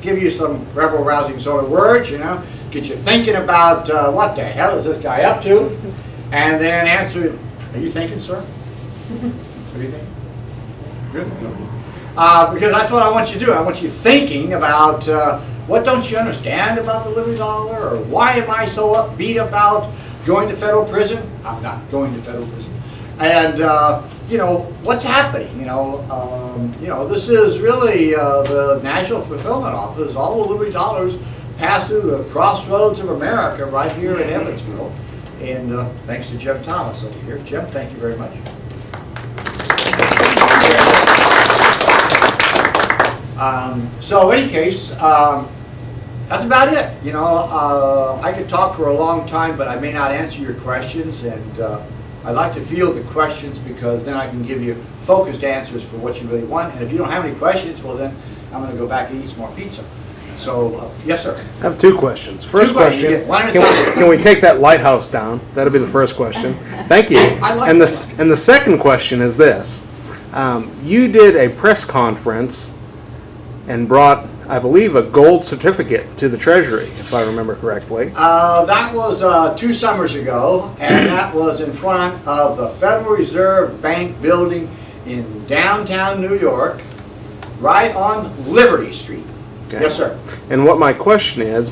give you some rebel-rousing sort of words, you know, get you thinking about what the hell is this guy up to, and then answer, are you thinking, sir? What do you think? Good. Because that's what I want you to do. I want you thinking about what don't you understand about the Liberty Dollar, or why am I so upbeat about going to federal prison? I'm not going to federal prison. And you know, what's happening? You know, this is really the National Fulfillment Office. All the Liberty Dollars pass through the crossroads of America right here in Evansville. And thanks to Jim Thomas over here. Jim, thank you very much. So in any case, that's about it. You know, I could talk for a long time, but I may not answer your questions, and I like to field the questions because then I can give you focused answers for what you really want. And if you don't have any questions, well then I'm going to go back and eat some more pizza. So, yes sir. I have two questions. First question, can we take that lighthouse down? That'll be the first question. Thank you. And the second question is this. You did a press conference and brought, I believe, a gold certificate to the Treasury, if I remember correctly. That was 2 summers ago, and that was in front of the Federal Reserve Bank building in downtown New York, right on Liberty Street. Okay. Yes, sir. And what my question is,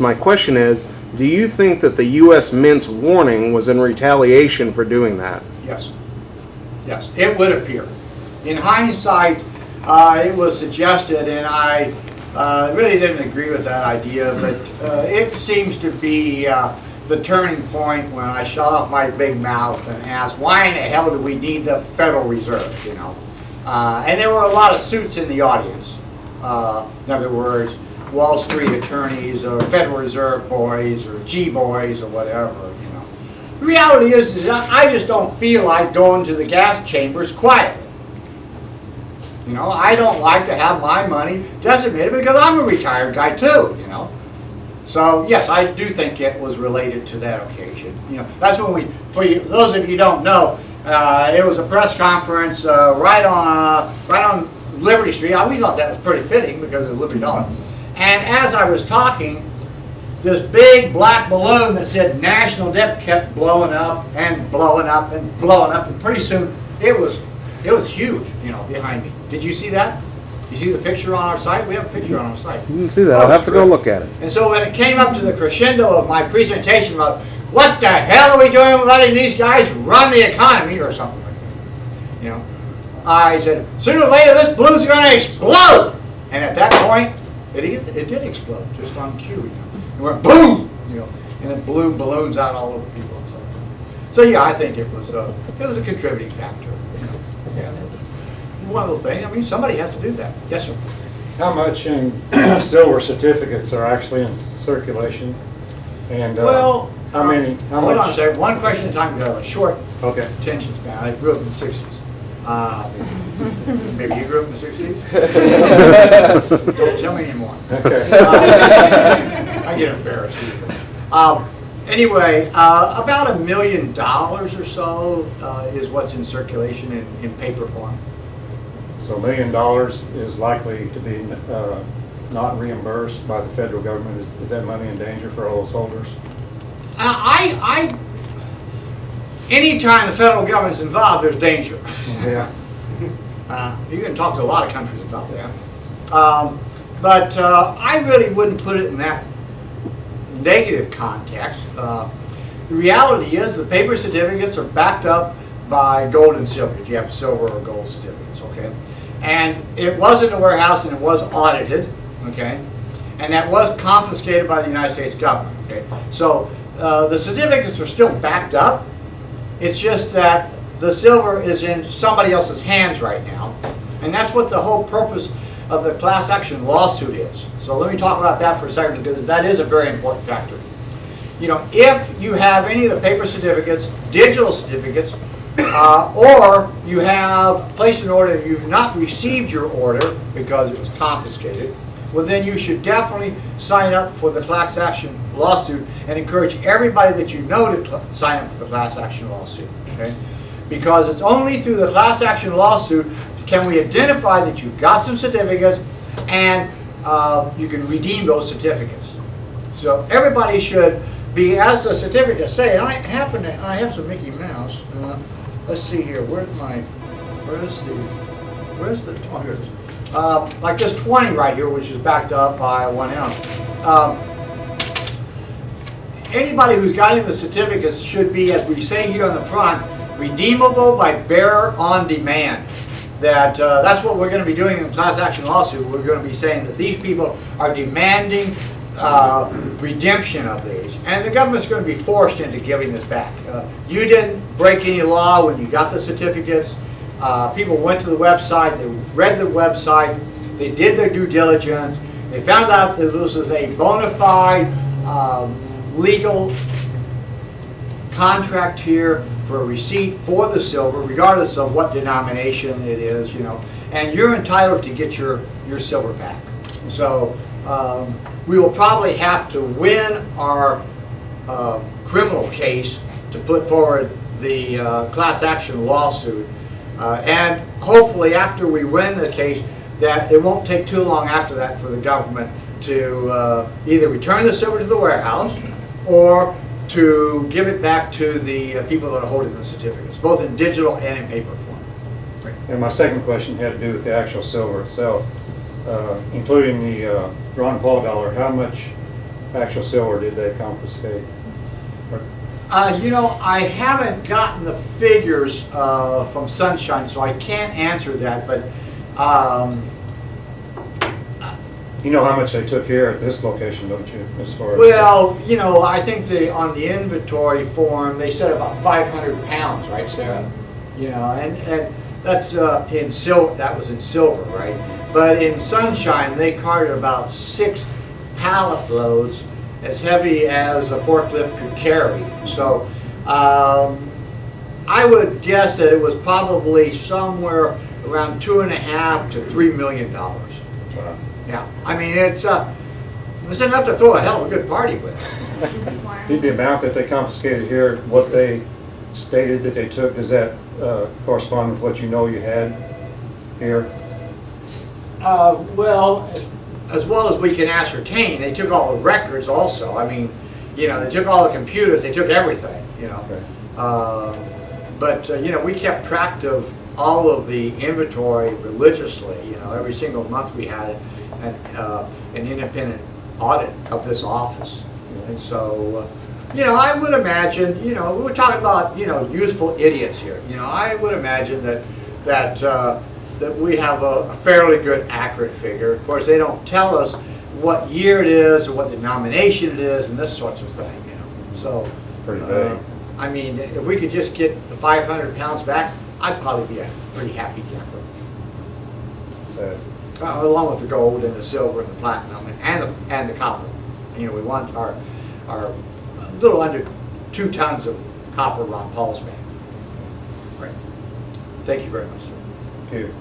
do you think that the U.S. Mint's warning was in retaliation for doing that? Yes. Yes, it would appear. In hindsight, it was suggested, and I really didn't agree with that idea, but it seems to be the turning point when I shut off my big mouth and asked, why in the hell do we need the Federal Reserve, you know? And there were a lot of suits in the audience. In other words, Wall Street attorneys or Federal Reserve boys or G-boys or whatever, you know. The reality is that I just don't feel like going to the gas chambers quietly. You know, I don't like to have my money decimated because I'm a retired guy too, you know. So yes, I do think it was related to that occasion. You know, that's when we, for you, those of you who don't know, it was a press conference right on Liberty Street. We thought that was pretty fitting because of the Liberty Dollar. And as I was talking, this big black balloon that said national debt kept blowing up and blowing up and blowing up, and pretty soon it was huge, you know, behind me. Did you see that? You see the picture on our site? We have a picture on our site. You didn't see that. I'll have to go look at it. And so when it came up to the crescendo of my presentation about what the hell are we doing with letting these guys run the economy or something like that, you know, I said, sooner or later this balloon's going to explode. And at that point, it did explode, just on cue. You know. It went boom, you know, and it blew balloons out all over people. So yeah, I think it was a contributing factor. You know. Yeah, one of those things. I mean, somebody has to do that. Yes, sir. How much in silver certificates are actually in circulation? And well, how many? How hold much? on a second. One question at a time. We have a short attention span. I grew up in the '60s. Maybe you grew up in the '60s. Don't tell me anymore. Okay. I get embarrassed. Anyway, about $1 million or so is what's in circulation in paper form. So $1 million is likely to be not reimbursed by the federal government. Is that money in danger for all those holders? Anytime the federal government's involved, there's danger. Yeah. You can talk to a lot of countries about that. But I really wouldn't put it in that negative context. The reality is the paper certificates are backed up by gold and silver, if you have silver or gold certificates, okay? And it was in the warehouse and it was audited, okay? And that was confiscated by the United States government, okay? So the certificates are still backed up. It's just that the silver is in somebody else's hands right now. And that's what the whole purpose of the class action lawsuit is. So let me talk about that for a second because that is a very important factor. You know, if you have any of the paper certificates, digital certificates, or you have placed an order and you've not received your order because it was confiscated, well then you should definitely sign up for the class action lawsuit and encourage everybody that you know to sign up for the class action lawsuit. Okay? Because it's only through the class action lawsuit can we identify that you've got some certificates and you can redeem those certificates. So everybody should be, as the certificates say, and I have some Mickey Mouse. Let's see here, where's the, oh, here it is. Like this 20 right here, which is backed up by 1 ounce. Anybody who's got in the certificates should be, as we say here on the front, redeemable by bearer on demand. That's what we're going to be doing in the class action lawsuit. We're going to be saying that these people are demanding redemption of these, and the government's going to be forced into giving this back. You didn't break any law when you got the certificates. People went to the website, they read the website, they did their due diligence, they found out that this was a bona fide legal contract here for a receipt for the silver, regardless of what denomination it is, you know, and you're entitled to get your silver back. So we will probably have to win our criminal case to put forward the class action lawsuit. And hopefully after we win the case, that it won't take too long after that for the government to either return the silver to the warehouse or to give it back to the people that are holding the certificates, both in digital and in paper form. Great. And my second question had to do with the actual silver itself, including the Ron Paul dollar. How much actual silver did they confiscate? You know, I haven't gotten the figures from Sunshine, so I can't answer that, but you know how much they took here at this location, don't you? As far as well, you know, I think on the inventory form they said about 500 pounds, right, Sarah? You know, and that's in silver. That was in silver, right? But in Sunshine, they carted about 6 pallet loads, as heavy as a forklift could carry. So I would guess that it was probably somewhere around $2.5 to $3 million. Wow. Yeah, I mean it's enough to throw a hell of a good party with. Did the amount that they confiscated here, what they stated that they took, does that correspond with what you know you had here? Well, as well as we can ascertain, they took all the records also. I mean, you know, they took all the computers, they took everything, you know. Okay. You know, we kept track of all of the inventory religiously. You know, every single month we had an independent audit of this office. And so, you know, I would imagine, you know, we're talking about, you know, useful idiots here. You know, I would imagine that we have a fairly good, accurate figure. Of course, they don't tell us what year it is or what denomination it is and this sorts of thing, you know. So, pretty big. I mean, if we could just get the 500 pounds back, I'd probably be a pretty happy camper. Sad. Along with the gold and the silver and the platinum and the copper. You know, we want our little under 2 tons of copper Ron Paul's back. Great. Thank you very much, sir. Thank you.